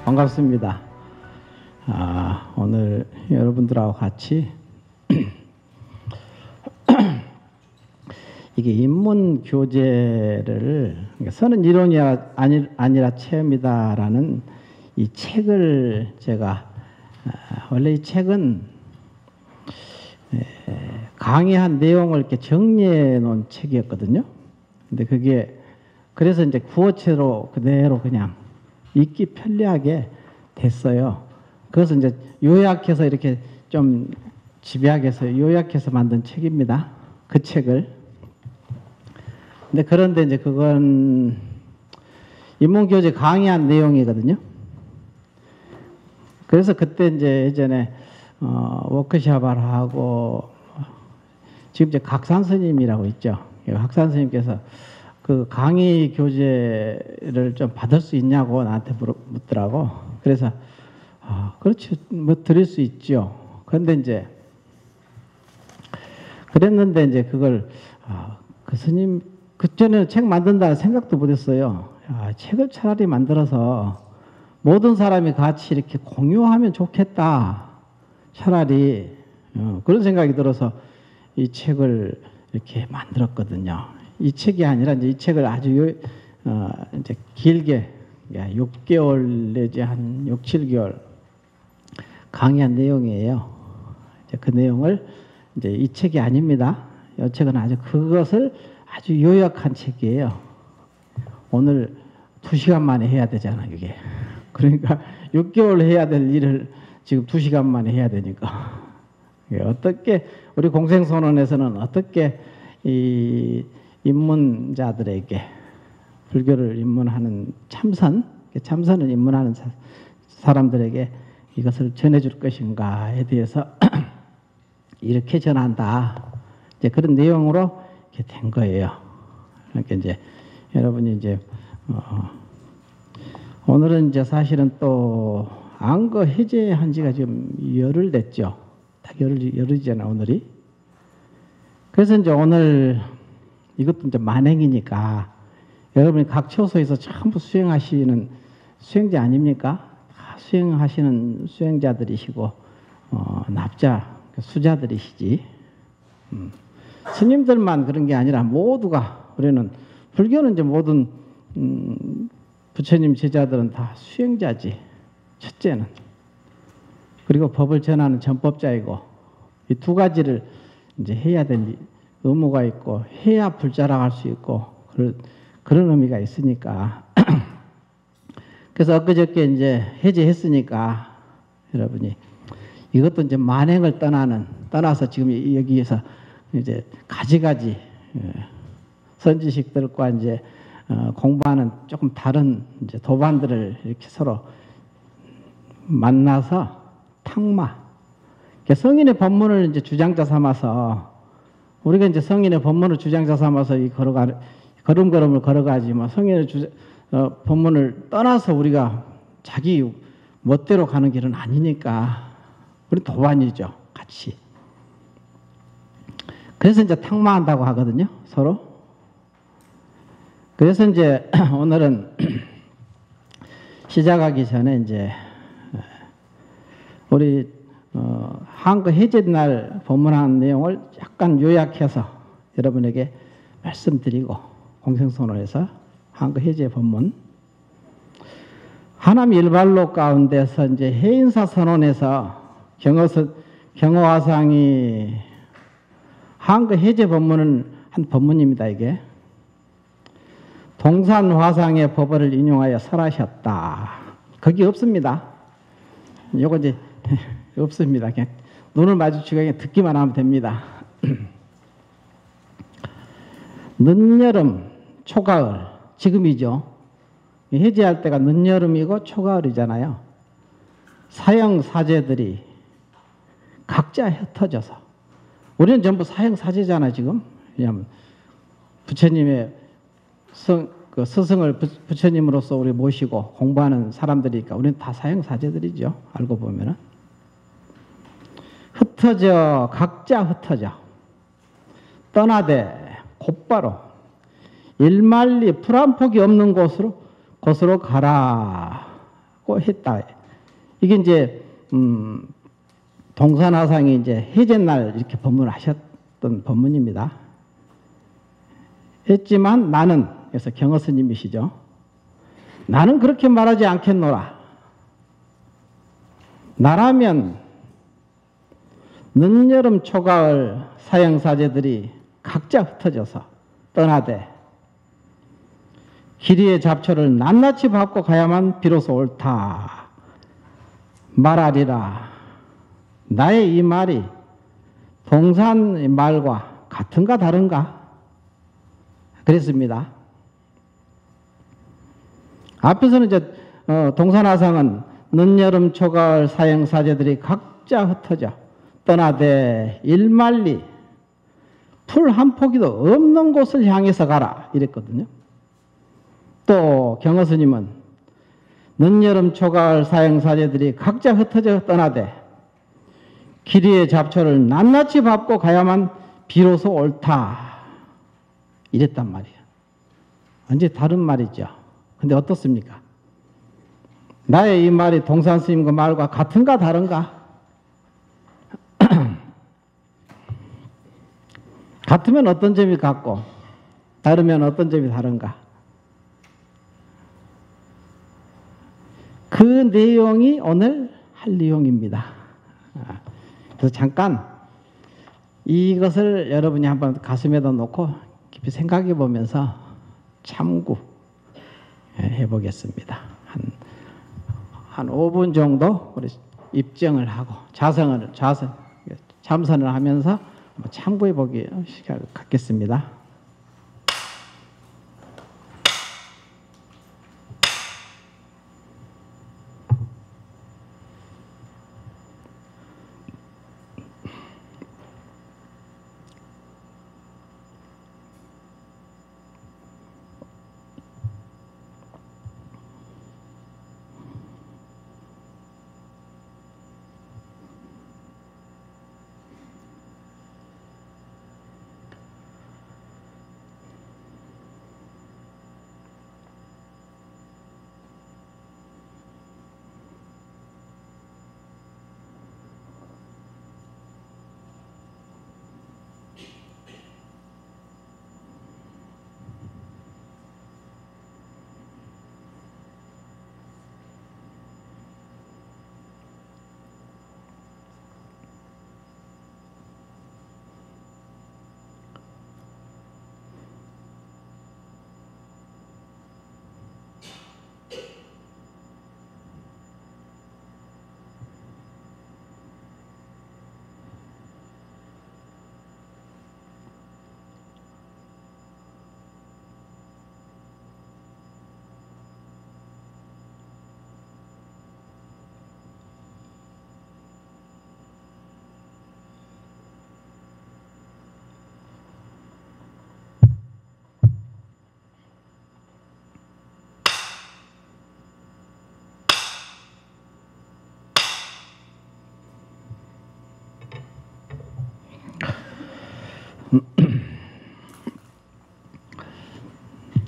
반갑습니다. 오늘 여러분들하고 같이 이게 인문 교재를 서는 이론이 아니라 체험이다라는 이 책을 제가 원래 이 책은 강의한 내용을 이렇게 정리해 놓은 책이었거든요. 근데 그게 그래서 이제 구어체로 그대로 그냥 읽기 편리하게 됐어요. 그래서 이제 요약해서 이렇게 좀 집약해서 요약해서 만든 책입니다. 그 책을. 근데 그런데 이제 그건 인문교재 강의한 내용이거든요. 그래서 그때 이제 예전에 워크숍을 하고 지금 이제 각산 스님이라고 있죠. 각산 스님께서 그 강의 교재를 좀 받을 수 있냐고 나한테 묻더라고. 그래서 그렇지 뭐 드릴 수 있죠. 그런데 이제 그랬는데 이제 그걸 그 스님 그전에는 책 만든다는 생각도 못했어요. 책을 차라리 만들어서 모든 사람이 같이 이렇게 공유하면 좋겠다. 차라리 그런 생각이 들어서 이 책을 이렇게 만들었거든요. 이 책이 아니라 이제 이 책을 아주 이제 길게 6개월 내지 한 6, 7개월 강의한 내용이에요. 이제 그 내용을 이제 이 책이 아닙니다. 이 책은 아주 그것을 아주 요약한 책이에요. 오늘 2시간 만에 해야 되잖아요, 이게. 그러니까 6개월 해야 될 일을 지금 2시간 만에 해야 되니까. 어떻게 우리 공생선언에서는 어떻게 이 입문자들에게 불교를 입문하는 참선을 입문하는 사람들에게 이것을 전해줄 것인가에 대해서 이렇게 전한다. 이제 그런 내용으로 이렇게 된 거예요. 그러니까 이제 여러분이 이제 오늘은 이제 사실은 또 안거 해제한 지가 지금 열흘 됐죠. 딱 열흘이잖아 오늘이. 그래서 이제 오늘 이것도 이제 만행이니까 여러분이 각 처소에서 전부 수행하시는 수행자 아닙니까? 다 수행하시는 수행자들이시고 납자 수자들이시지. 스님들만 그런 게 아니라 모두가 우리는 불교는 이제 모든 부처님 제자들은 다 수행자지. 첫째는. 그리고 법을 전하는 전법자이고 이 두 가지를 이제 해야 될 의무가 있고 해야 불자라고 할 수 있고 그런 의미가 있으니까 그래서 엊그저께 이제 해제했으니까 여러분이 이것도 이제 만행을 떠나서 지금 여기에서 이제 가지가지 선지식들과 이제 공부하는 조금 다른 이제 도반들을 이렇게 서로 만나서 탁마 성인의 법문을 이제 주장자 삼아서 우리가 이제 성인의 법문을 주장자 삼아서 이 걸음걸음을 걸어가지 뭐 성인의 법문을 떠나서 우리가 자기 멋대로 가는 길은 아니니까 우리 도반이죠 같이. 그래서 이제 탁마한다고 하거든요 서로. 그래서 이제 오늘은 시작하기 전에 이제 우리 한거 해제 날 법문한 내용을 약간 요약해서 여러분에게 말씀드리고 공생선언에서 한거 해제 법문 하남 일발로 가운데서 이제 해인사 선언에서 경허화상이 한거 해제 법문은 한 법문입니다. 이게 동산화상의 법어를 인용하여 설하셨다. 거기 없습니다. 요거 이제 없습니다. 그냥 눈을 마주치고 그냥 듣기만 하면 됩니다. 늦여름, 초가을, 지금이죠. 해제할 때가 늦여름이고 초가을이잖아요. 사형 사제들이 각자 흩어져서 우리는 전부 사형 사제잖아 지금. 왜냐하면 부처님의 스승을 부처님으로서 우리 모시고 공부하는 사람들이니까 우리는 다 사형 사제들이죠. 알고 보면은. 각자 흩어져 떠나되 곧바로 일만리 풀 한 폭이 없는 곳으로 가라. 확고했다. 이게 이제 동산화상이 이제 해제날 이렇게 법문하셨던 법문입니다. 했지만 나는, 그래서 경허 스님이시죠. 나는 그렇게 말하지 않겠노라. 나라면 늦여름 초가을 사형사제들이 각자 흩어져서 떠나되 길이의 잡초를 낱낱이 밟고 가야만 비로소 옳다 말하리라. 나의 이 말이 동산 말과 같은가 다른가? 그랬습니다. 앞에서는 이제 동산화상은 늦여름 초가을 사형사제들이 각자 흩어져 떠나되 일만리 풀 한 포기도 없는 곳을 향해서 가라 이랬거든요. 또 경허 스님은 늦여름 초가을 사형사제들이 각자 흩어져 떠나되 길이의 잡초를 낱낱이 밟고 가야만 비로소 옳다 이랬단 말이에요. 완전히 다른 말이죠. 근데 어떻습니까? 나의 이 말이 동산 스님과 말과 같은가 다른가? 같으면 어떤 점이 같고 다르면 어떤 점이 다른가? 그 내용이 오늘 할 내용입니다. 그래서 잠깐 이것을 여러분이 한번 가슴에다 놓고 깊이 생각해 보면서 참고해 보겠습니다. 한 5분 정도 우리 입정을 하고 참선을 하면서 참고해 보기 시간을 갖겠습니다.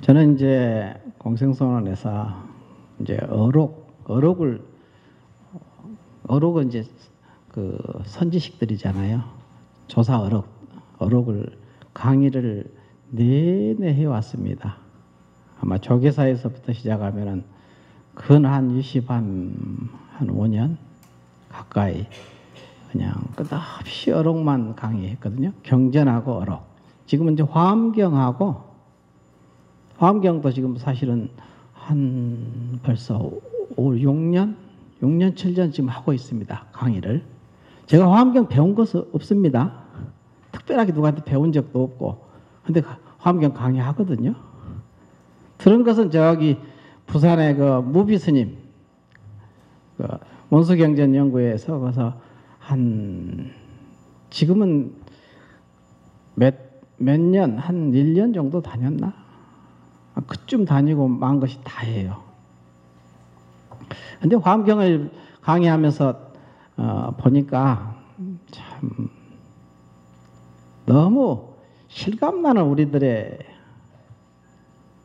저는 이제 공생선언에서 이제 어록은 이제 그 선지식들이잖아요. 조사 어록을 강의를 내내 해왔습니다. 아마 조계사에서부터 시작하면은 한 5년 가까이 그냥 끝없이 어록만 강의했거든요. 경전하고 어록. 지금은 이제 화엄경도 지금 사실은 벌써 6년, 7년 지금 하고 있습니다. 강의를. 제가 화엄경 배운 것은 없습니다. 특별하게 누구한테 배운 적도 없고. 근데 화엄경 강의하거든요. 들은 것은 저기 부산의 그 무비 스님, 그 원수경전연구회에서 거기서 지금은 몇 년, 한 1년 정도 다녔나? 그쯤 다니고 만 것이 다예요. 근데 화엄경을 강의하면서 보니까 참 너무 실감나는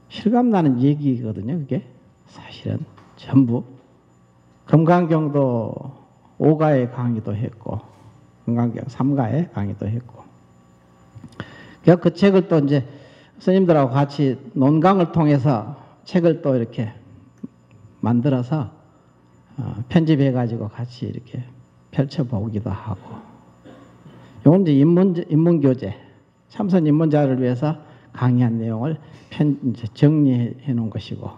실감나는 얘기거든요. 그게 사실은 전부 금강경도 5가의 강의도 했고, 금강경 3가의 강의도 했고. 그 책을 또 이제 스님들하고 같이 논강을 통해서 책을 또 이렇게 만들어서 편집해가지고 같이 이렇게 펼쳐보기도 하고. 요건 이제 인문교재, 참선 입문자를 위해서 강의한 내용을 이제 정리해 놓은 것이고.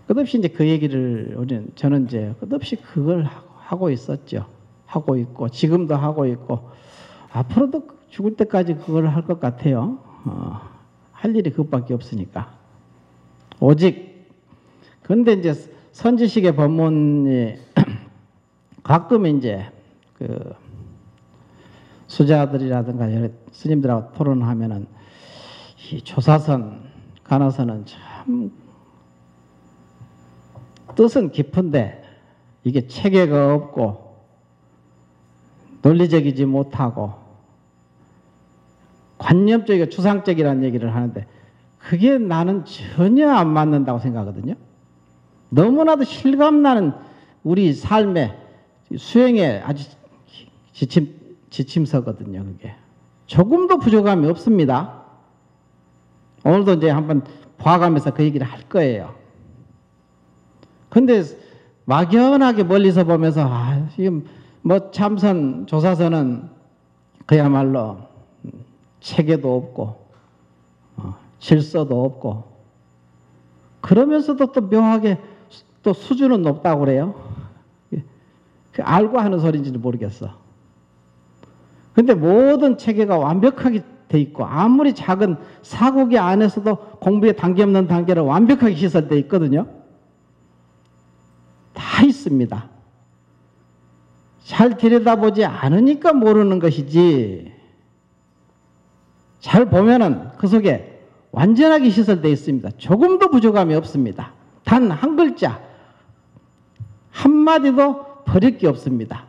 끝없이 이제 그 얘기를 저는 이제 끝없이 그걸 하고 있었죠. 하고 있고, 지금도 하고 있고, 앞으로도 죽을 때까지 그걸 할 것 같아요. 할 일이 그것밖에 없으니까. 오직, 근데 이제 선지식의 법문이 가끔 이제 그 수자들이라든가 스님들하고 토론하면은 이 조사선, 간화선은 참 뜻은 깊은데 이게 체계가 없고 논리적이지 못하고 관념적이고 추상적이라는 얘기를 하는데 그게 나는 전혀 안 맞는다고 생각하거든요. 너무나도 실감나는 우리 삶의 수행에 아주 지침서거든요. 그게 조금도 부족함이 없습니다. 오늘도 이제 한번 봐가면서 그 얘기를 할 거예요. 근데 막연하게 멀리서 보면서 지금 뭐 참선 조사선은 그야말로 체계도 없고 질서도 없고 그러면서도 또 묘하게 또 수준은 높다고 그래요. 그 알고 하는 소리인지는 모르겠어. 근데 모든 체계가 완벽하게 돼 있고 아무리 작은 사고기 안에서도 공부에 단계 없는 단계를 완벽하게 시설돼 있거든요. 다 있습니다. 잘 들여다보지 않으니까 모르는 것이지 잘 보면은 그 속에 완전하게 시설되어 있습니다. 조금도 부족함이 없습니다. 단 한 글자 한마디도 버릴 게 없습니다.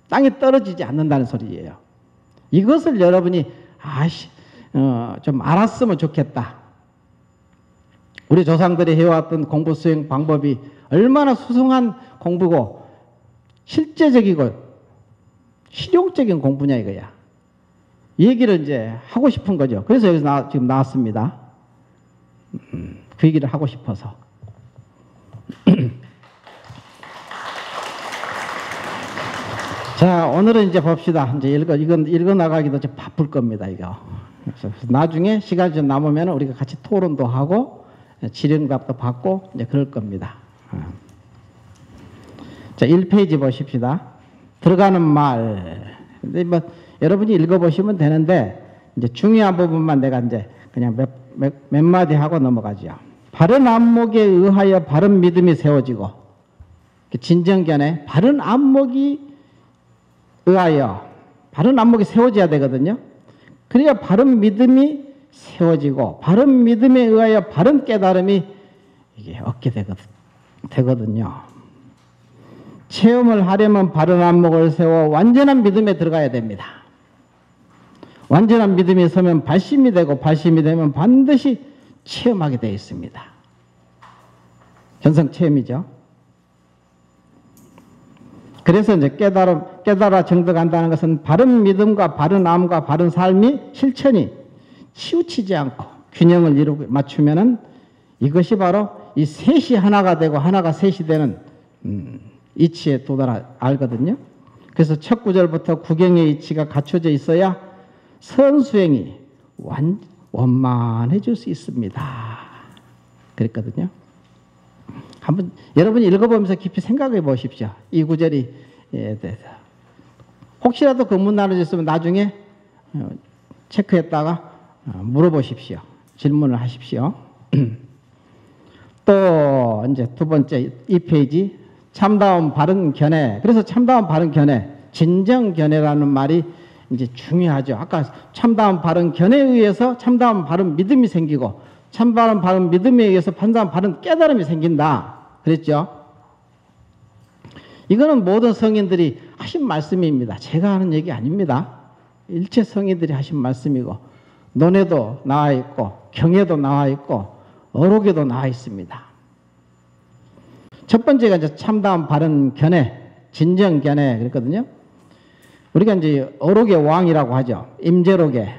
땅에 떨어지지 않는다는 소리예요. 이것을 여러분이 좀 알았으면 좋겠다. 우리 조상들이 해왔던 공부 수행 방법이 얼마나 수승한 공부고 실제적이고 실용적인 공부냐 이거야. 이 얘기를 이제 하고 싶은 거죠. 그래서 여기서 지금 나왔습니다. 그 얘기를 하고 싶어서. 자, 오늘은 이제 봅시다. 이제 읽어 나가기도 좀 바쁠 겁니다, 이거. 그래서 나중에 시간이 좀 남으면 우리가 같이 토론도 하고, 질의응답도 받고, 이제 그럴 겁니다. 자, 1페이지 보십시다. 들어가는 말. 근데 뭐, 여러분이 읽어보시면 되는데, 이제 중요한 부분만 내가 이제 그냥 몇 마디 하고 넘어가죠. 바른 안목에 의하여 바른 믿음이 세워지고, 진정견에 바른 안목이 의하여 바른 안목이 세워져야 되거든요. 그래야 바른 믿음이 세워지고 바른 믿음에 의하여 바른 깨달음이 이게 얻게 되거든요. 체험을 하려면 바른 안목을 세워 완전한 믿음에 들어가야 됩니다. 완전한 믿음이 서면 발심이 되고 발심이 되면 반드시 체험하게 되어 있습니다. 견성 체험이죠. 그래서 이제 깨달아 정득한다는 것은 바른 믿음과 바른 암과 바른 삶이 실천이 치우치지 않고 균형을 이루고 맞추면은 이것이 바로 이 셋이 하나가 되고 하나가 셋이 되는 이치에 알거든요. 그래서 첫 구절부터 구경의 이치가 갖춰져 있어야 선수행이 원만해질 수 있습니다. 그랬거든요. 한번 여러분이 읽어보면서 깊이 생각해 보십시오. 이 구절이 혹시라도 근문 나눠졌으면 나중에 체크했다가 물어보십시오. 질문을 하십시오. 또 이제 두 번째 2페이지 참다운 바른 견해. 그래서 참다운 바른 견해, 진정 견해라는 말이 이제 중요하죠. 아까 참다운 바른 견해에 의해서 참다운 바른 믿음이 생기고 참다운 바른 믿음에 의해서 참다운 바른 깨달음이 생긴다. 그랬죠? 이거는 모든 성인들이 하신 말씀입니다. 제가 하는 얘기 아닙니다. 일체 성인들이 하신 말씀이고 논에도 나와 있고 경에도 나와 있고 어록에도 나와 있습니다. 첫 번째가 이제 참다운 바른 견해, 진정 견해 그랬거든요. 우리가 이제 어록의 왕이라고 하죠. 임재록에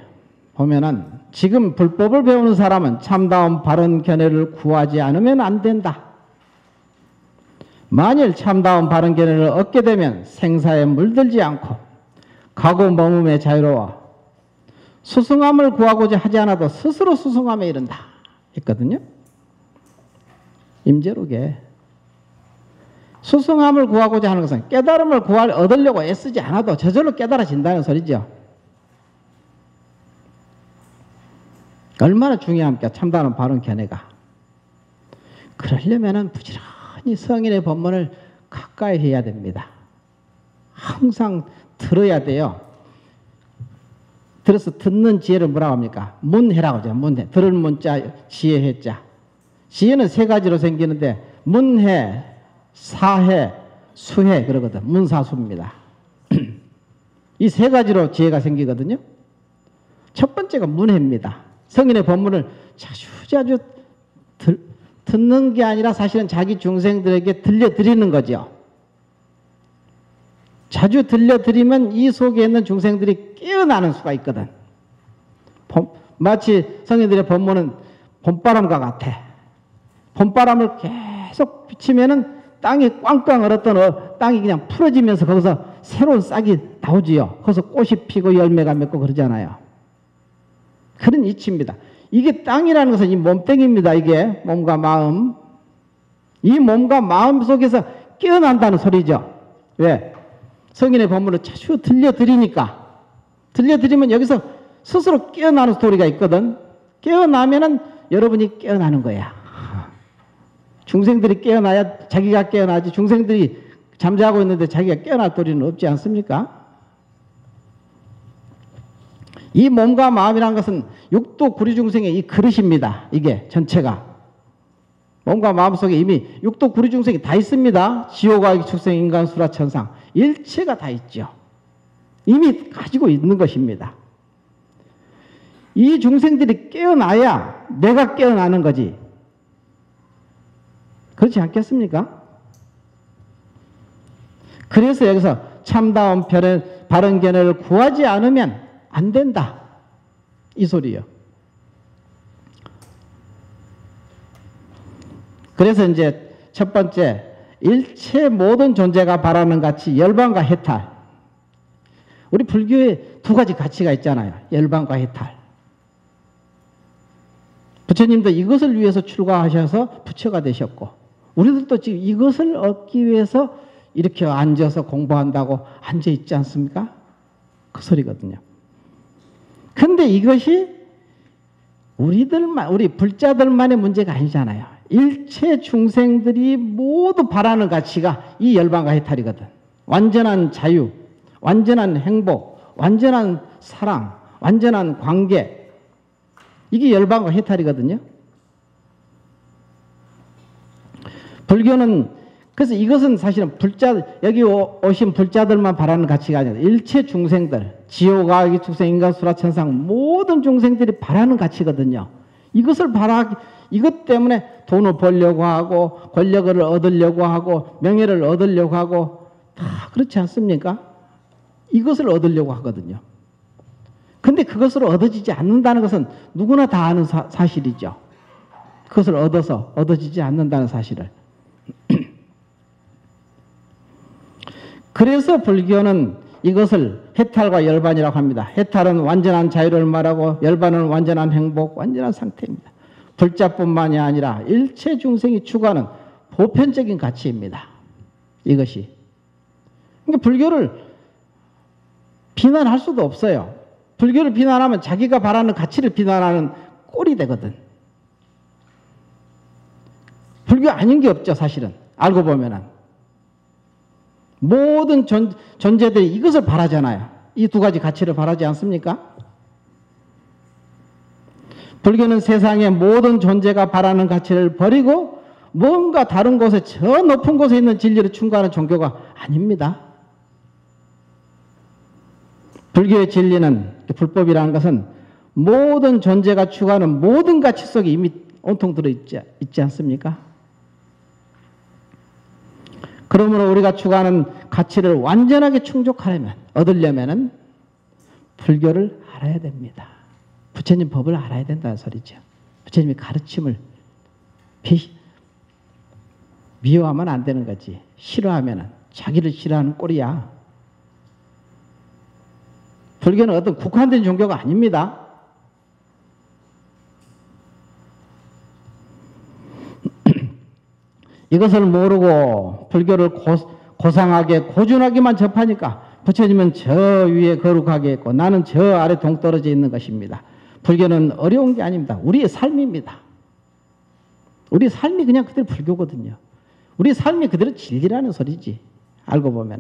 보면은 지금 불법을 배우는 사람은 참다운 바른 견해를 구하지 않으면 안 된다. 만일 참다운 바른 견해를 얻게 되면 생사에 물들지 않고 가고 머금에 자유로워 수승함을 구하고자 하지 않아도 스스로 수승함에 이른다 했거든요. 임재록에 수승함을 구하고자 하는 것은 깨달음을 얻으려고 애쓰지 않아도 저절로 깨달아진다는 소리죠. 얼마나 중요합니까? 참다운 바른 견해가. 그러려면 부지런히 성인의 법문을 가까이 해야 됩니다. 항상 들어야 돼요. 들어서 듣는 지혜를 뭐라고 합니까? 문해라고 하죠. 문해. 들을 문자, 지혜해자. 지혜는 세 가지로 생기는데 문해, 사해, 수해 그러거든. 문사수입니다. 이 세 가지로 지혜가 생기거든요. 첫 번째가 문해입니다. 성인의 법문을 자주자주 듣는 게 아니라 사실은 자기 중생들에게 들려드리는 거죠. 자주 들려드리면 이 속에 있는 중생들이 깨어나는 수가 있거든. 마치 성인들의 법문은 봄바람과 같아. 봄바람을 계속 비치면은 땅이 꽝꽝 얼었던 땅이 그냥 풀어지면서 거기서 새로운 싹이 나오지요. 거기서 꽃이 피고 열매가 맺고 그러잖아요. 그런 이치입니다. 이게 땅이라는 것은 이 몸뚱이입니다. 이게 몸과 마음. 이 몸과 마음 속에서 깨어난다는 소리죠. 왜? 성인의 법문을 자주 들려드리니까. 들려드리면 여기서 스스로 깨어나는 스토리가 있거든. 깨어나면은 여러분이 깨어나는 거야. 중생들이 깨어나야 자기가 깨어나지. 중생들이 잠자고 있는데 자기가 깨어날 도리는 없지 않습니까? 이 몸과 마음이라는 것은 육도 구류중생의 이 그릇입니다. 이게 전체가. 몸과 마음 속에 이미 육도 구류중생이 다 있습니다. 지옥과 축생, 인간, 수라, 천상. 일체가 다 있죠. 이미 가지고 있는 것입니다. 이 중생들이 깨어나야 내가 깨어나는 거지. 그렇지 않겠습니까? 그래서 여기서 참다운 바른 견해를 구하지 않으면 안 된다. 이 소리요. 그래서 이제 첫 번째, 일체 모든 존재가 바라는 가치, 열반과 해탈. 우리 불교에 두 가지 가치가 있잖아요. 열반과 해탈. 부처님도 이것을 위해서 출가하셔서 부처가 되셨고, 우리들도 지금 이것을 얻기 위해서 이렇게 앉아서 공부한다고 앉아 있지 않습니까? 그 소리거든요. 근데 이것이 우리 불자들만의 문제가 아니잖아요. 일체 중생들이 모두 바라는 가치가 이 열반과 해탈이거든. 완전한 자유, 완전한 행복, 완전한 사랑, 완전한 관계. 이게 열반과 해탈이거든요. 불교는 그래서 이것은 사실은 여기 오신 불자들만 바라는 가치가 아니라 일체 중생들, 지옥,악,이 축생, 인간, 수라, 천상 모든 중생들이 바라는 가치거든요. 이것 때문에 돈을 벌려고 하고 권력을 얻으려고 하고 명예를 얻으려고 하고 다 그렇지 않습니까? 이것을 얻으려고 하거든요. 근데 그것으로 얻어지지 않는다는 것은 누구나 다 아는 사실이죠. 그것을 얻어지지 않는다는 사실을. 그래서 불교는 이것을 해탈과 열반이라고 합니다. 해탈은 완전한 자유를 말하고 열반은 완전한 행복, 완전한 상태입니다. 불자뿐만이 아니라 일체 중생이 추구하는 보편적인 가치입니다. 이것이. 그러니까 불교를 비난할 수도 없어요. 불교를 비난하면 자기가 바라는 가치를 비난하는 꼴이 되거든. 불교 아닌 게 없죠, 사실은. 알고 보면은. 모든 존재들이 이것을 바라잖아요. 이 두 가지 가치를 바라지 않습니까? 불교는 세상의 모든 존재가 바라는 가치를 버리고 뭔가 다른 곳에 저 높은 곳에 있는 진리를 충고하는 종교가 아닙니다. 불교의 진리는, 불법이라는 것은 모든 존재가 추구하는 모든 가치 속에 이미 온통 들어있지 않습니까? 그러므로 우리가 추구하는 가치를 완전하게 충족하려면, 얻으려면은 불교를 알아야 됩니다. 부처님 법을 알아야 된다는 소리죠. 부처님의 가르침을 미워하면 안 되는 거지. 싫어하면은 자기를 싫어하는 꼴이야. 불교는 어떤 국한된 종교가 아닙니다. 이것을 모르고 불교를 고상하게 고준하게만 접하니까 부처님은 저 위에 거룩하게 있고 나는 저 아래 동떨어져 있는 것입니다. 불교는 어려운 게 아닙니다. 우리의 삶입니다. 우리 삶이 그냥 그대로 불교거든요. 우리 삶이 그대로 진리라는 소리지. 알고 보면.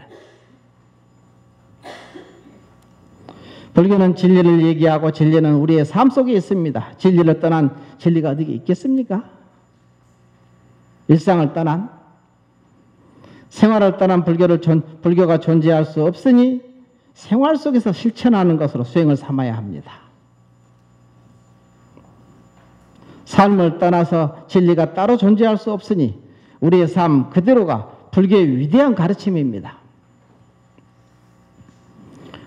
불교는 진리를 얘기하고 진리는 우리의 삶 속에 있습니다. 진리를 떠난 진리가 어디 있겠습니까? 일상을 떠난, 생활을 떠난 불교가 존재할 수 없으니 생활 속에서 실천하는 것으로 수행을 삼아야 합니다. 삶을 떠나서 진리가 따로 존재할 수 없으니 우리의 삶 그대로가 불교의 위대한 가르침입니다.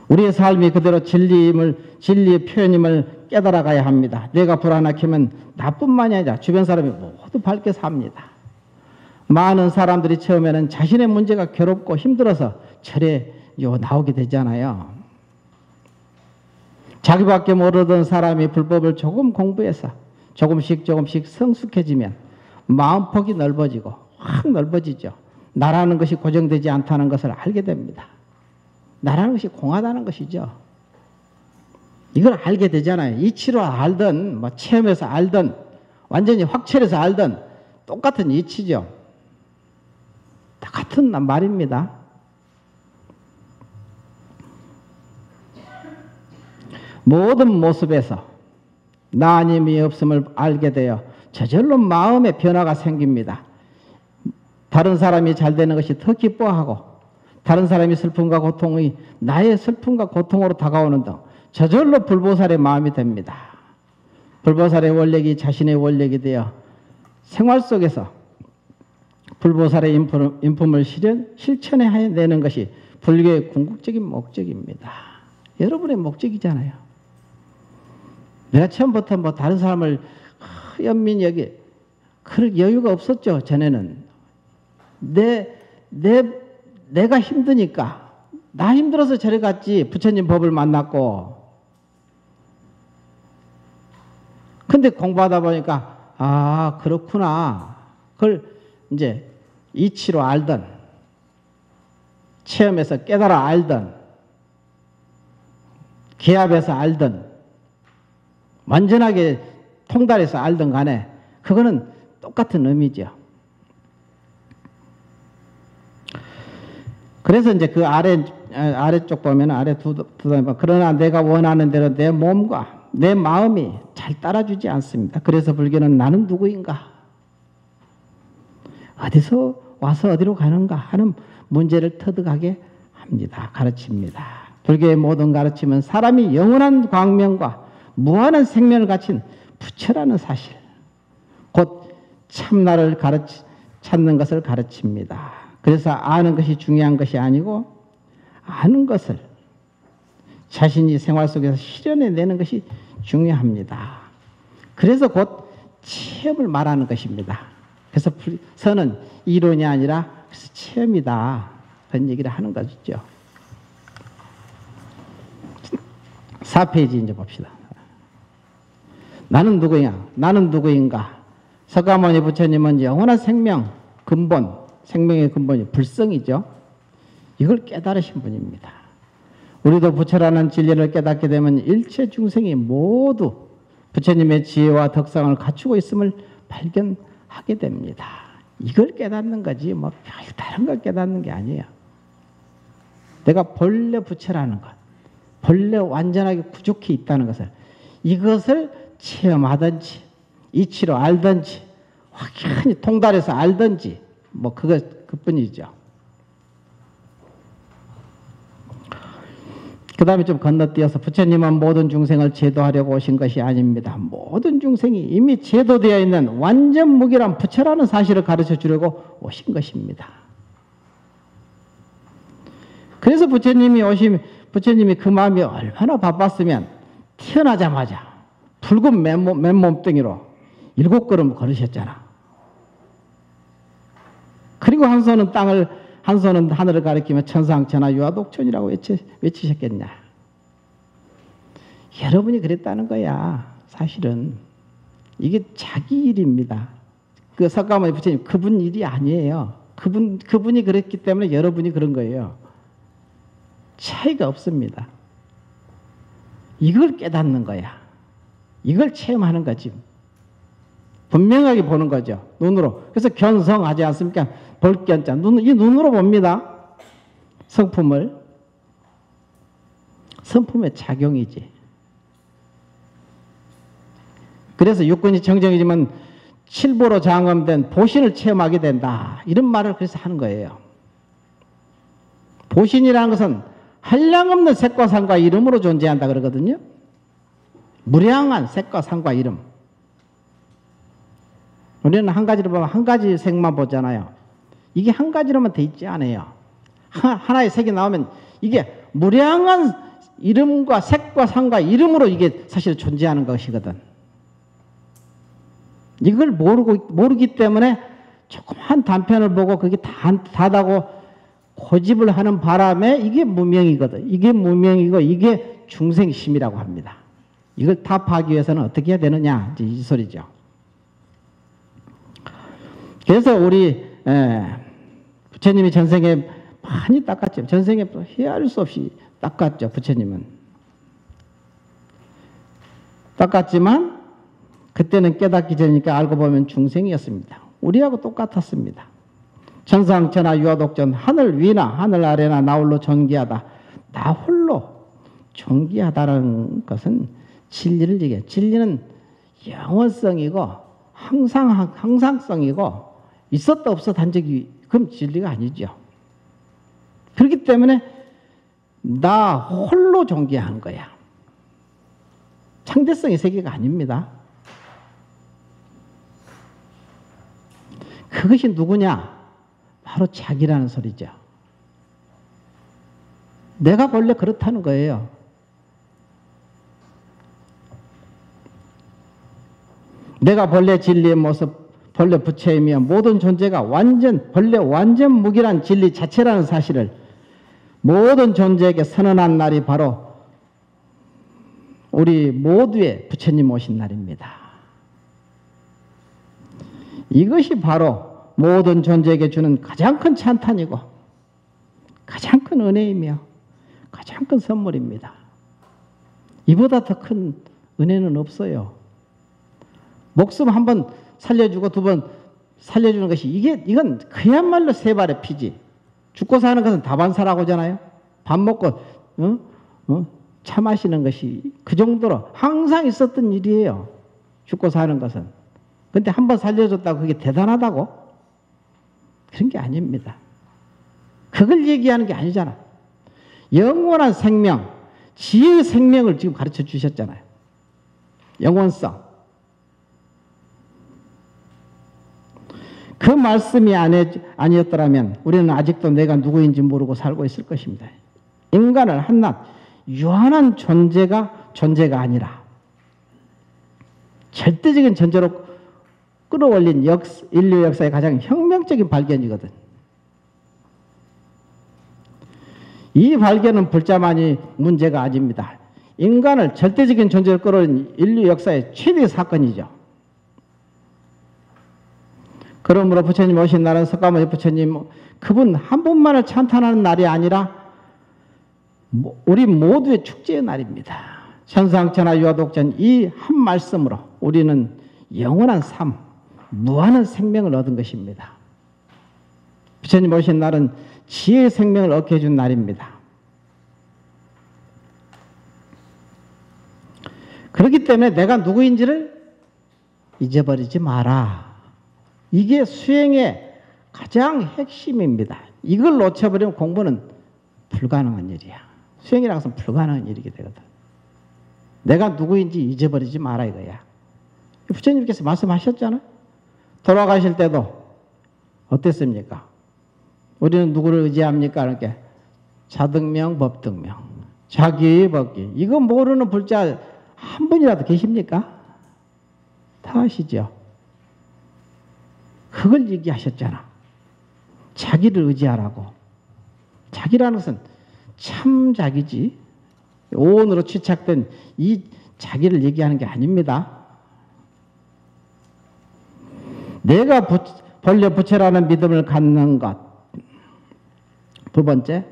우리의 삶이 그대로 진리의 표현임을 깨달아가야 합니다. 내가 불안하게 하면 나뿐만이 아니라 주변 사람이 모두 밝게 삽니다. 많은 사람들이 처음에는 자신의 문제가 괴롭고 힘들어서 절에 나오게 되잖아요. 자기밖에 모르던 사람이 불법을 조금 공부해서 조금씩 성숙해지면 마음폭이 넓어지고 확 넓어지죠. 나라는 것이 고정되지 않다는 것을 알게 됩니다. 나라는 것이 공하다는 것이죠. 이걸 알게 되잖아요. 이치로 알든 체험해서 알든 완전히 확철해서 알든 똑같은 이치죠. 다 같은 말입니다. 모든 모습에서 나님이 없음을 알게 되어 저절로 마음의 변화가 생깁니다. 다른 사람이 잘 되는 것이 더 기뻐하고 다른 사람이 슬픔과 고통이 나의 슬픔과 고통으로 다가오는 등 저절로 불보살의 마음이 됩니다. 불보살의 원력이 자신의 원력이 되어 생활 속에서 불보살의 인품을 실천해내는 것이 불교의 궁극적인 목적입니다. 여러분의 목적이잖아요. 내가 처음부터 다른 사람을 연민 여기 그럴 여유가 없었죠. 전에는 내가 힘드니까 나 힘들어서 저리 갔지. 부처님 법을 만났고. 근데 공부하다 보니까 아 그렇구나. 그걸 이제 이치로 알던 체험해서 깨달아 알던 기합해서 알던 완전하게 통달해서 알던 간에 그거는 똑같은 의미죠. 그래서 이제 그 아래쪽 보면 아래 두 단에 그러나 내가 원하는 대로 내 몸과 내 마음이 잘 따라주지 않습니다. 그래서 불교는 나는 누구인가? 어디서 와서 어디로 가는가 하는 문제를 터득하게 합니다. 가르칩니다. 불교의 모든 가르침은 사람이 영원한 광명과 무한한 생명을 갖춘 부처라는 사실, 곧 참나를 찾는 것을 가르칩니다. 그래서 아는 것이 중요한 것이 아니고 아는 것을 자신이 생활 속에서 실현해내는 것이 중요합니다. 그래서 곧 체험을 말하는 것입니다. 그래서 선은 이론이 아니라 체험이다. 그런 얘기를 하는 것이죠. 4페이지 이제 봅시다. 나는 누구냐? 나는 누구인가? 석가모니 부처님은 영원한 생명, 근본, 생명의 근본이 불성이죠. 이걸 깨달으신 분입니다. 우리도 부처라는 진리를 깨닫게 되면 일체 중생이 모두 부처님의 지혜와 덕상을 갖추고 있음을 발견하게 됩니다. 이걸 깨닫는 거지 뭐 다른 걸 깨닫는 게 아니에요. 내가 본래 부처라는 것, 본래 완전하게 구족해 있다는 것을 이것을 체험하든지 이치로 알든지 확연히 통달해서 알든지 뭐 그뿐이죠. 그 다음에 좀 건너뛰어서 부처님은 모든 중생을 제도하려고 오신 것이 아닙니다. 모든 중생이 이미 제도되어 있는 완전 무결한 부처라는 사실을 가르쳐 주려고 오신 것입니다. 그래서 부처님이 그 마음이 얼마나 바빴으면 태어나자마자 붉은 맨몸뚱이로 7걸음 걸으셨잖아. 그리고 한 손은 땅을, 한 손은 하늘을 가리키며 천상천하 유아독존이라고 외치셨겠냐. 여러분이 그랬다는 거야. 사실은 이게 자기 일입니다. 그 석가모니 부처님 그분 일이 아니에요. 그분이 그랬기 때문에 여러분이 그런 거예요. 차이가 없습니다. 이걸 깨닫는 거야. 이걸 체험하는 거지. 분명하게 보는 거죠. 눈으로. 그래서 견성하지 않습니까? 볼 견자. 이 눈으로 봅니다. 성품을. 성품의 작용이지. 그래서 육군이 정정이지만 칠보로 장엄된 보신을 체험하게 된다. 이런 말을 그래서 하는 거예요. 보신이라는 것은 한량없는 색과 상과 이름으로 존재한다 그러거든요. 무량한 색과 상과 이름. 우리는 한 가지로 보면 한 가지 색만 보잖아요. 이게 한 가지로만 돼 있지 않아요. 하나의 색이 나오면 이게 무량한 이름과 색과 상과 이름으로 이게 사실 존재하는 것이거든. 이걸 모르기 때문에 조그만 단편을 보고 그게 다다고 고집을 하는 바람에 이게 무명이거든. 이게 무명이고 이게 중생심이라고 합니다. 이걸 타파하기 위해서는 어떻게 해야 되느냐 이 소리죠. 그래서 우리 부처님이 전생에 많이 닦았죠. 전생에 헤아릴 수 없이 닦았죠. 부처님은 닦았지만 그때는 깨닫기 전이니까 알고 보면 중생이었습니다. 우리하고 똑같았습니다. 천상천하 유아독존 하늘 위나 하늘 아래나 나 홀로 존귀하다. 나 홀로 존귀하다는 것은 진리를 얘기해요. 진리는 영원성이고 항상성이고 있었다 없었다 한 적이 그럼 진리가 아니죠. 그렇기 때문에 나 홀로 존귀한 거야. 상대성의 세계가 아닙니다. 그것이 누구냐? 바로 자기라는 소리죠. 내가 본래 그렇다는 거예요. 내가 본래 진리의 모습, 본래 부처이며 모든 존재가 본래 완전 무기란 진리 자체라는 사실을 모든 존재에게 선언한 날이 바로 우리 모두의 부처님 오신 날입니다. 이것이 바로 모든 존재에게 주는 가장 큰 찬탄이고 가장 큰 은혜이며 가장 큰 선물입니다. 이보다 더 큰 은혜는 없어요. 목숨 한 번 살려주고 두 번 살려주는 것이 이건 그야말로 세 발의 피지. 죽고 사는 것은 다반사라고 하잖아요. 밥 먹고 차 마시는 것이 그 정도로 항상 있었던 일이에요. 죽고 사는 것은. 근데 한 번 살려줬다고 그게 대단하다고? 그런 게 아닙니다. 그걸 얘기하는 게 아니잖아. 영원한 생명, 지혜의 생명을 지금 가르쳐 주셨잖아요. 영원성. 그 말씀이 아니었더라면 우리는 아직도 내가 누구인지 모르고 살고 있을 것입니다. 인간을 한낱 유한한 존재가 아니라 절대적인 존재로 끌어올린 인류 역사의 가장 혁명적인 발견이거든. 이 발견은 불자만이 문제가 아닙니다. 인간을 절대적인 존재로 끌어올린 인류 역사의 최대 사건이죠. 그러므로 부처님 오신 날은 석가모니 부처님 그분 한 분만을 찬탄하는 날이 아니라 우리 모두의 축제의 날입니다. 천상천하 유아독존 이 한 말씀으로 우리는 영원한 삶, 무한한 생명을 얻은 것입니다. 부처님 오신 날은 지혜의 생명을 얻게 해준 날입니다. 그렇기 때문에 내가 누구인지를 잊어버리지 마라. 이게 수행의 가장 핵심입니다. 이걸 놓쳐버리면 공부는 불가능한 일이야. 수행이라는 것은 불가능한 일이게 되거든. 내가 누구인지 잊어버리지 마라 이거야. 부처님께서 말씀하셨잖아요. 돌아가실 때도 어땠습니까? 우리는 누구를 의지합니까? 이렇게 자등명, 법등명, 자기, 법기. 이거 모르는 불자 한 분이라도 계십니까? 다 아시죠? 그걸 얘기하셨잖아. 자기를 의지하라고. 자기라는 것은 참 자기지. 오온으로 취착된 이 자기를 얘기하는 게 아닙니다. 내가 본래 부처라는 믿음을 갖는 것. 두 번째,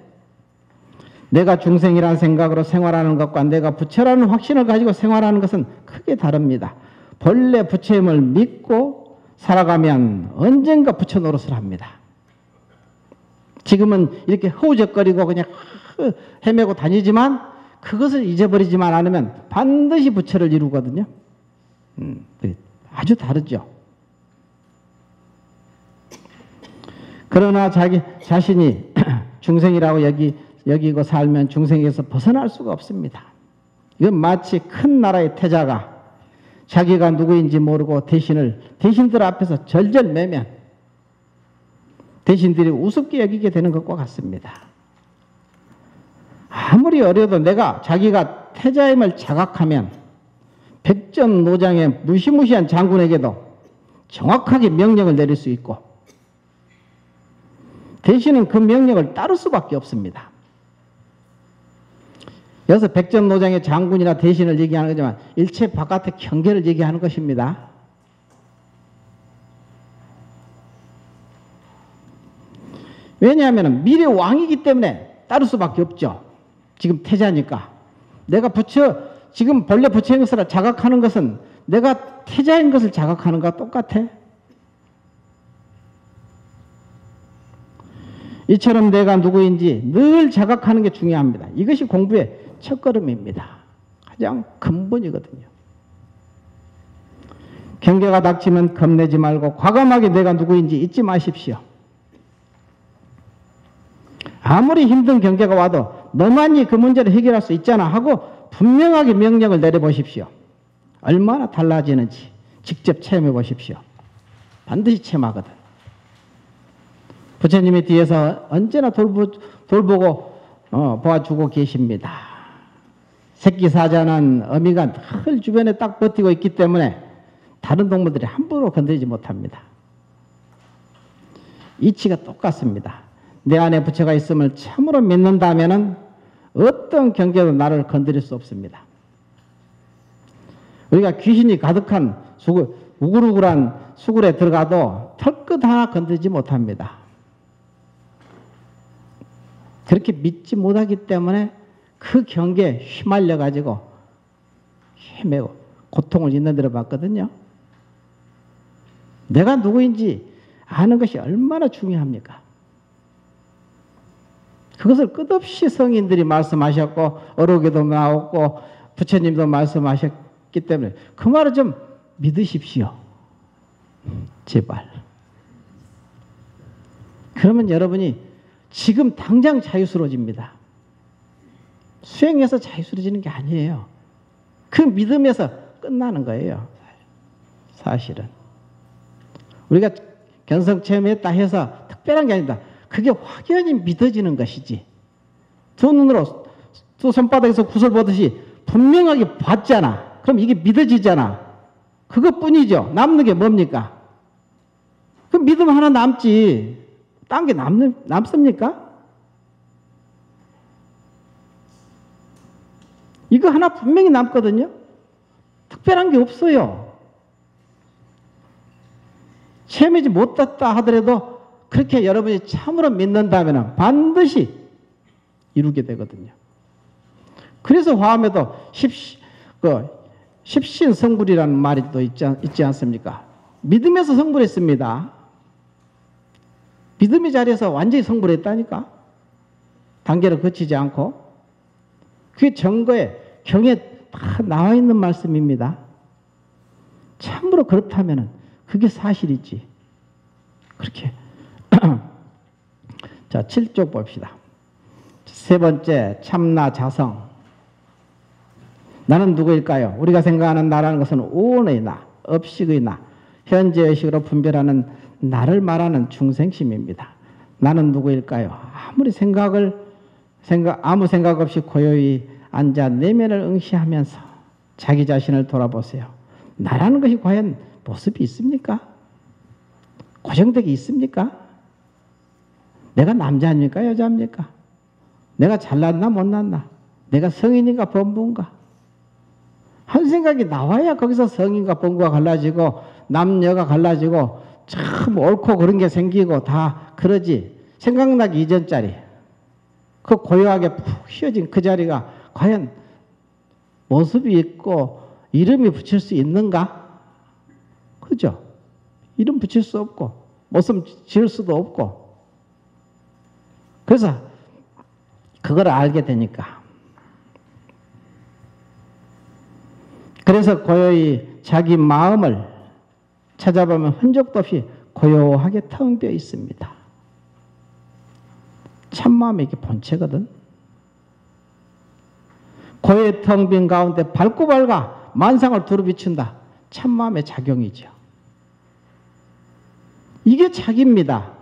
내가 중생이라는 생각으로 생활하는 것과 내가 부처라는 확신을 가지고 생활하는 것은 크게 다릅니다. 본래 부처임을 믿고 살아가면 언젠가 부처 노릇을 합니다. 지금은 이렇게 허우적거리고 그냥 헤매고 다니지만 그것을 잊어버리지만 않으면 반드시 부처를 이루거든요. 아주 다르죠. 그러나 자기 자신이 중생이라고 여기고 살면 중생에서 벗어날 수가 없습니다. 이건 마치 큰 나라의 태자가 자기가 누구인지 모르고 대신들 앞에서 절절매면 대신들이 우습게 여기게 되는 것과 같습니다. 아무리 어려도 자기가 태자임을 자각하면 백전노장의 무시무시한 장군에게도 정확하게 명령을 내릴 수 있고 대신은 그 명령을 따를 수밖에 없습니다. 여기서 백전노장의 장군이나 대신을 얘기하는 거지만 일체 바깥의 경계를 얘기하는 것입니다. 왜냐하면 미래 왕이기 때문에 따를 수밖에 없죠. 지금 태자니까. 내가 지금 본래 부처인 것을 자각하는 것은 내가 태자인 것을 자각하는 것과 똑같아. 이처럼 내가 누구인지 늘 자각하는 게 중요합니다. 이것이 공부의 첫걸음입니다. 가장 근본이거든요. 경계가 닥치면 겁내지 말고 과감하게 내가 누구인지 잊지 마십시오. 아무리 힘든 경계가 와도 너만이 그 문제를 해결할 수 있잖아 하고 분명하게 명령을 내려보십시오. 얼마나 달라지는지 직접 체험해 보십시오. 반드시 체험하거든. 부처님이 뒤에서 언제나 돌보고 보아주고 계십니다. 새끼 사자는 어미가 늘 주변에 딱 버티고 있기 때문에 다른 동물들이 함부로 건드리지 못합니다. 이치가 똑같습니다. 내 안에 부처가 있음을 참으로 믿는다면 어떤 경계도 나를 건드릴 수 없습니다. 우리가 귀신이 가득한 우글우글한 수굴에 들어가도 털끝 하나 건드리지 못합니다. 그렇게 믿지 못하기 때문에 그 경계에 휘말려 가지고 헤매고 고통을 있는 대로 봤거든요. 내가 누구인지 아는 것이 얼마나 중요합니까? 그것을 끝없이 성인들이 말씀하셨고 어록에도 나왔고 부처님도 말씀하셨기 때문에 그 말을 좀 믿으십시오. 제발. 그러면 여러분이 지금 당장 자유스러워집니다. 수행해서 자유스러워지는 게 아니에요. 그 믿음에서 끝나는 거예요. 사실은. 우리가 견성체험했다 해서 특별한 게 아니다. 그게 확연히 믿어지는 것이지. 두 눈으로 두 손바닥에서 구슬 보듯이 분명하게 봤잖아. 그럼 이게 믿어지잖아. 그것뿐이죠. 남는 게 뭡니까? 그 믿음 하나 남지. 딴 게 남습니까? 이거 하나 분명히 남거든요. 특별한 게 없어요. 체험하지 못했다 하더라도 그렇게 여러분이 참으로 믿는다면 반드시 이루게 되거든요. 그래서 화엄에도 십신성불이라는 말이 또 있지 않습니까? 믿음에서 성불했습니다. 믿음의 자리에서 완전히 성불했다니까. 단계를 거치지 않고. 그게 정거에 경에 다 나와 있는 말씀입니다. 참으로 그렇다면 그게 사실이지. 그렇게. 자, 7쪽 봅시다. 세 번째, 참나 자성. 나는 누구일까요? 우리가 생각하는 나라는 것은 오온의 나, 업식의 나, 현재 의식으로 분별하는 나를 말하는 중생심입니다. 나는 누구일까요? 아무리 생각을 아무 생각 없이 고요히 앉아 내면을 응시하면서 자기 자신을 돌아보세요. 나라는 것이 과연 모습이 있습니까? 고정되게 있습니까? 내가 남자입니까? 여자입니까? 내가 잘났나 못났나? 내가 성인인가 범부인가? 한 생각이 나와야 거기서 성인과 범부가 갈라지고 남녀가 갈라지고 참 옳고 그런 게 생기고 다 그러지. 생각나기 이전짜리 그 고요하게 푹 쉬어진 그 자리가 과연 모습이 있고 이름이 붙일 수 있는가? 그죠? 이름 붙일 수 없고 모습 지을 수도 없고 그래서 그걸 알게 되니까 그래서 고요히 자기 마음을 찾아보면 흔적도 없이 고요하게 텅 비어 있습니다. 참마음이 이게 본체거든. 고요히 텅 빈 가운데 밝고 밝아 만상을 두루 비춘다. 참마음의 작용이죠. 이게 자기입니다.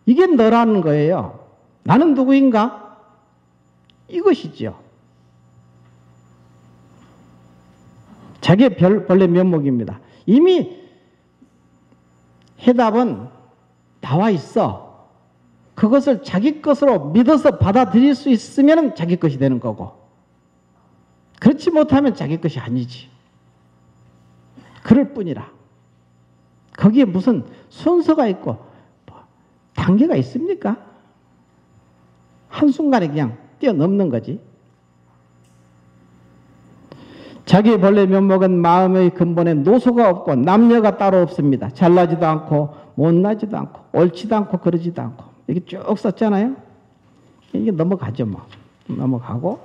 이게 너라는 거예요. 나는 누구인가? 이것이죠. 자기의 본래 면목입니다. 이미 해답은 나와 있어. 그것을 자기 것으로 믿어서 받아들일 수 있으면 자기 것이 되는 거고 그렇지 못하면 자기 것이 아니지. 그럴 뿐이라. 거기에 무슨 순서가 있고 단계가 있습니까? 한순간에 그냥 뛰어넘는 거지. 자기 본래 면목은 마음의 근본에 노소가 없고 남녀가 따로 없습니다. 잘나지도 않고 못나지도 않고 옳지도 않고 그러지도 않고 이렇게 쭉 썼잖아요. 이게 넘어가죠 뭐. 넘어가고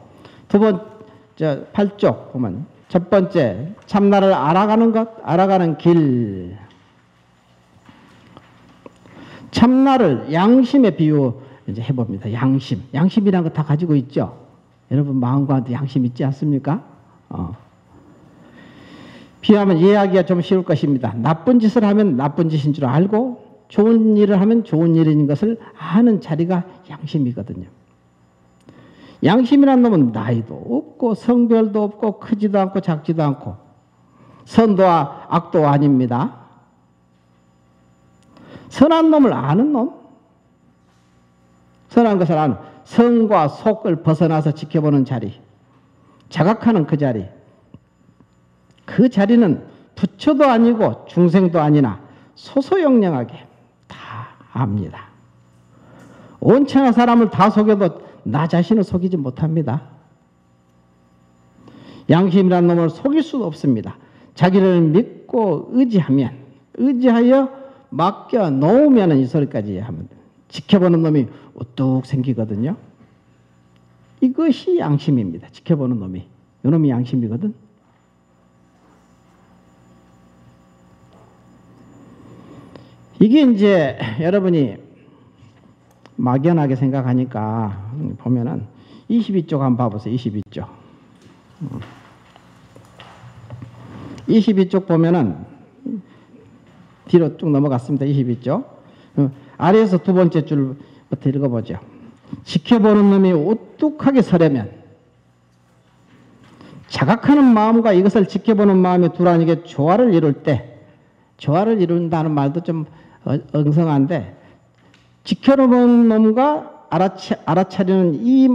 두 번째 8쪽 보면 첫 번째 참나를 알아가는 것, 알아가는 길. 참나를 양심에 비유 이제 해봅니다. 양심. 양심이라는 거 다 가지고 있죠. 여러분 마음과 양심 있지 않습니까? 비하면 이해하기가 좀 쉬울 것입니다. 나쁜 짓을 하면 나쁜 짓인 줄 알고 좋은 일을 하면 좋은 일인 것을 아는 자리가 양심이거든요. 양심이라는 놈은 나이도 없고 성별도 없고 크지도 않고 작지도 않고 선도와 악도 아닙니다. 선한 놈을 아는 놈, 선한 것을 아는 성과 속을 벗어나서 지켜보는 자리, 자각하는 그 자리, 그 자리는 부처도 아니고 중생도 아니나 소소영령하게 다 압니다. 온천하 사람을 다 속여도 나 자신을 속이지 못합니다. 양심이라는 놈을 속일 수도 없습니다. 자기를 믿고 의지하여 맡겨 놓으면 이 소리까지 하면 지켜보는 놈이 우뚝 생기거든요. 이것이 양심입니다. 지켜보는 놈이. 이놈이 양심이거든. 이게 이제 여러분이 막연하게 생각하니까 보면은 22쪽 한번 봐보세요. 22쪽. 22쪽 보면은 뒤로 쭉 넘어갔습니다. 22쪽. 아래에서 두 번째 줄부터 읽어보죠. 지켜보는 놈이 우뚝하게 서려면 자각하는 마음과 이것을 지켜보는 마음이 둘아니게 조화를 이룰 때, 조화를 이룬다는 말도 좀 엉성한데, 지켜보는 놈과 알아차리는 이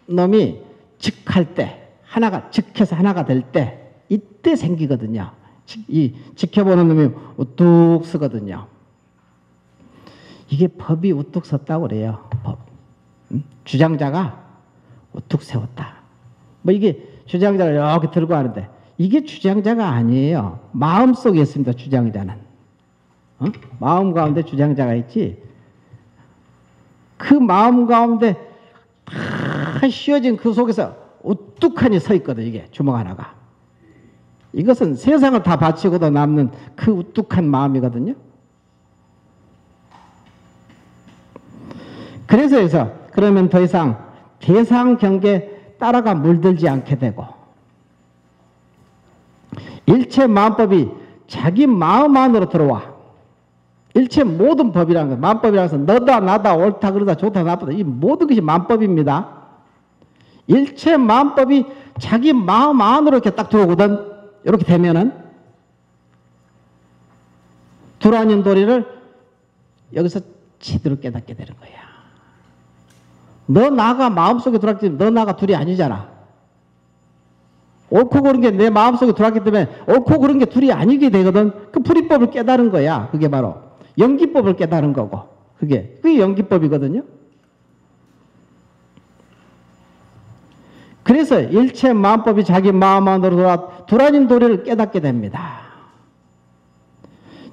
놈이 즉할 때, 하나가, 즉해서 하나가 될 때, 이때 생기거든요. 이 지켜보는 놈이 우뚝 서거든요. 이게 법이 우뚝 섰다고 그래요. 법. 주장자가 우뚝 세웠다. 뭐 이게 주장자를 이렇게 들고 하는데, 이게 주장자가 아니에요. 마음속에 있습니다. 주장자는. 마음 가운데 주장자가 있지. 그 마음 가운데 다 씌워진 그 속에서 우뚝하니 서 있거든. 이게 주먹 하나가. 이것은 세상을 다 바치고도 남는 그 우뚝한 마음이거든요. 그래서 그러면 더 이상 대상 경계에 따라가 물들지 않게 되고, 일체 마음법이 자기 마음 안으로 들어와. 일체 모든 법이라는 것, 마음법이라는 것은 너다 나다 옳다 그러다 좋다 나쁘다 이 모든 것이 마음법입니다. 일체 마음법이 자기 마음 안으로 이렇게 딱 들어오거든. 이렇게 되면은 두라닌 도리를 여기서 제대로 깨닫게 되는 거야. 너 나가 마음속에 들어왔기 때문에 너 나가 둘이 아니잖아. 옳고 그른 게 내 마음속에 들어왔기 때문에 옳고 그른 게 둘이 아니게 되거든. 그 불이법을 깨달은 거야. 그게 바로 연기법을 깨달은 거고, 그게 연기법이거든요. 그래서 일체 마음법이 자기 마음 안으로 돌아 두라닌 도리를 깨닫게 됩니다.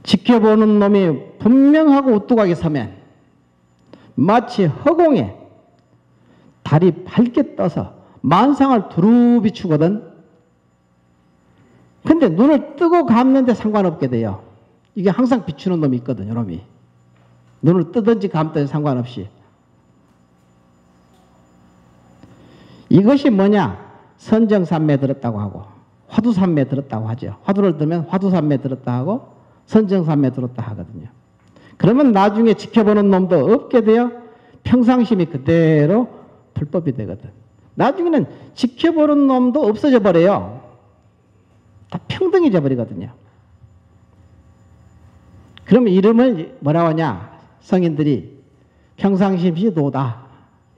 지켜보는 놈이 분명하고 우뚝하게 서면 마치 허공에 달이 밝게 떠서 만상을 두루 비추거든. 근데 눈을 뜨고 감는데 상관없게 돼요. 이게 항상 비추는 놈이 있거든요, 놈이. 눈을 뜨든지 감든지 상관없이. 이것이 뭐냐? 선정산매 들었다고 하고 화두산매 들었다고 하죠. 화두를 들면 화두산매 들었다 하고 선정산매 들었다 하거든요. 그러면 나중에 지켜보는 놈도 없게 되어 평상심이 그대로 불법이 되거든. 나중에는 지켜보는 놈도 없어져 버려요. 다 평등해져 버리거든요. 그러면 이름을 뭐라고 하냐? 성인들이 평상심이 도다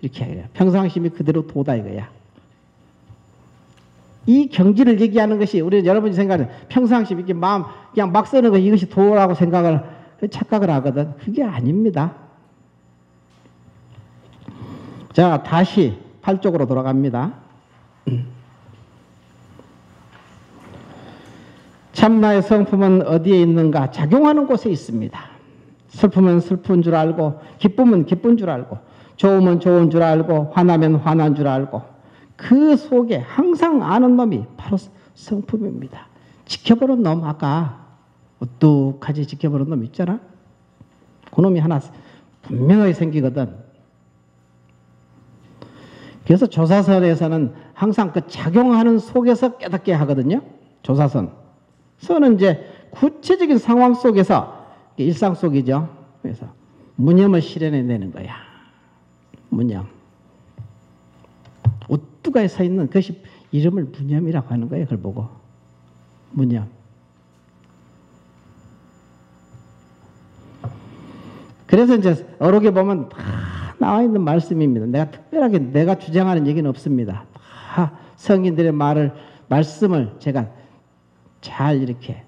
이렇게 해요. 평상심이 그대로 도다 이거야. 이 경지를 얘기하는 것이 우리 여러분이 생각하는 평상심 이렇게 마음 그냥 막 쓰는 거 이것이 도라고 착각을 하거든. 그게 아닙니다. 자, 다시 8쪽으로 돌아갑니다. 참나의 성품은 어디에 있는가? 작용하는 곳에 있습니다. 슬프면 슬픈 줄 알고, 기쁨은 기쁜 줄 알고, 좋으면 좋은 줄 알고, 화나면 화난 줄 알고, 그 속에 항상 아는 놈이 바로 성품입니다. 지켜보는 놈, 아까 우뚝하게 지켜보는 놈 있잖아? 그 놈이 하나 분명하게 생기거든. 그래서 조사선에서는 항상 그 작용하는 속에서 깨닫게 하거든요. 조사선. 선은 이제 구체적인 상황 속에서, 일상 속이죠. 그래서 무념을 실현해내는 거야. 무념. 우뚝하게 서 있는 그것이 이름을 무념이라고 하는 거예요. 그걸 보고. 무념. 그래서 이제 어록에 보면 다 나와 있는 말씀입니다. 내가 특별하게 내가 주장하는 얘기는 없습니다. 다 성인들의 말씀을 제가 잘 이렇게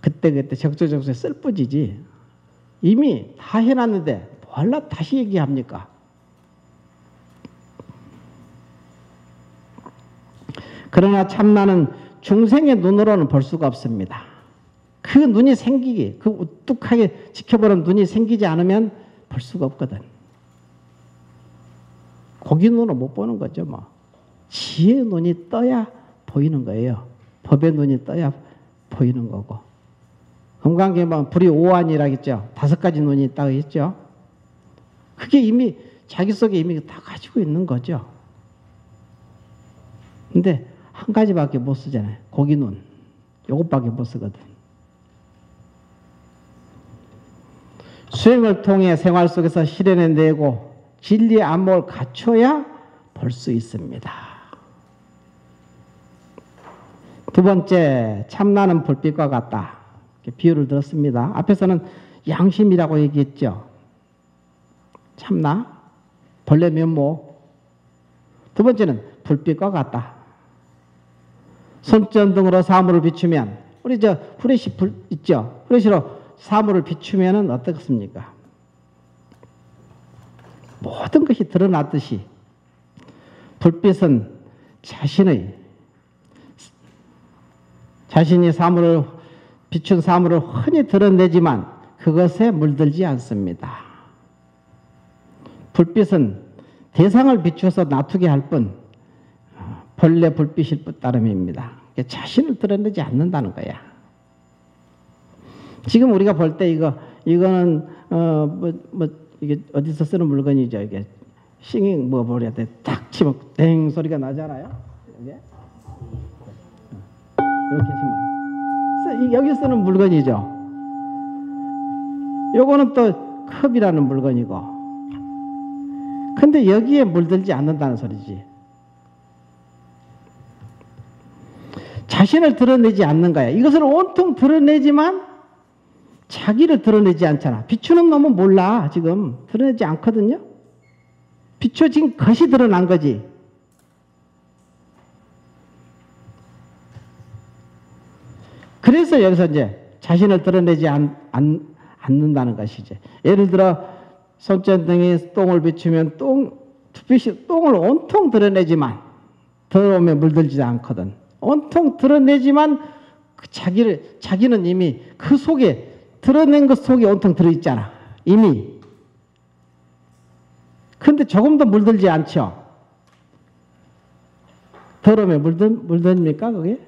그때그때 적절적소에 쓸 뿐이지 이미 다 해놨는데 뭐하려 다시 얘기합니까? 그러나 참나는 중생의 눈으로는 볼 수가 없습니다. 그 눈이 생기기, 그 우뚝하게 지켜보는 눈이 생기지 않으면 볼 수가 없거든. 고기 눈으로 못 보는 거죠, 뭐. 지혜의 눈이 떠야 보이는 거예요. 법의 눈이 떠야 보이는 거고. 금강경에 보면 불이 오한이라고 했죠. 5가지 눈이 있다고 했죠. 그게 이미 자기 속에 이미 다 가지고 있는 거죠. 근데 한 가지밖에 못 쓰잖아요. 고기 눈. 요것밖에 못 쓰거든. 수행을 통해 생활 속에서 실현해내고 진리의 안목을 갖춰야 볼 수 있습니다. 두 번째, 참나는 불빛과 같다. 비유를 들었습니다. 앞에서는 양심이라고 얘기했죠. 참나, 본래 면목. 두 번째는 불빛과 같다. 손전등으로 사물을 비추면, 우리 후레쉬 불 있죠? 후레쉬로 사물을 비추면은 어떻습니까? 모든 것이 드러났듯이 불빛은 자신이 비춘 사물을 흔히 드러내지만 그것에 물들지 않습니다. 불빛은 대상을 비추어서 놔두게 할 뿐 본래 불빛일 뿐 따름입니다. 자신을 드러내지 않는다는 거야. 지금 우리가 볼 때 이거는 이게 어디서 쓰는 물건이죠. 이게 싱잉 뭐래야 돼. 딱 치면 땡 소리가 나잖아요. 이게 이렇게 치면 여기 쓰는 물건이죠. 요거는 또 컵이라는 물건이고. 근데 여기에 물들지 않는다는 소리지. 자신을 드러내지 않는 거야. 이것을 온통 드러내지만 자기를 드러내지 않잖아. 비추는 놈은 몰라. 지금 드러내지 않거든요. 비춰진 것이 드러난 거지. 그래서 여기서 이제 자신을 드러내지 않는다는 것이지. 예를 들어 손전등이 똥을 비추면 투빛이 똥을 온통 드러내지만 더러움에 물들지 않거든. 온통 드러내지만 자기는 이미 그 속에 드러낸 것 속에 온통 들어있잖아. 이미. 근데 조금도 물들지 않죠. 더러움에 물듭니까 그게?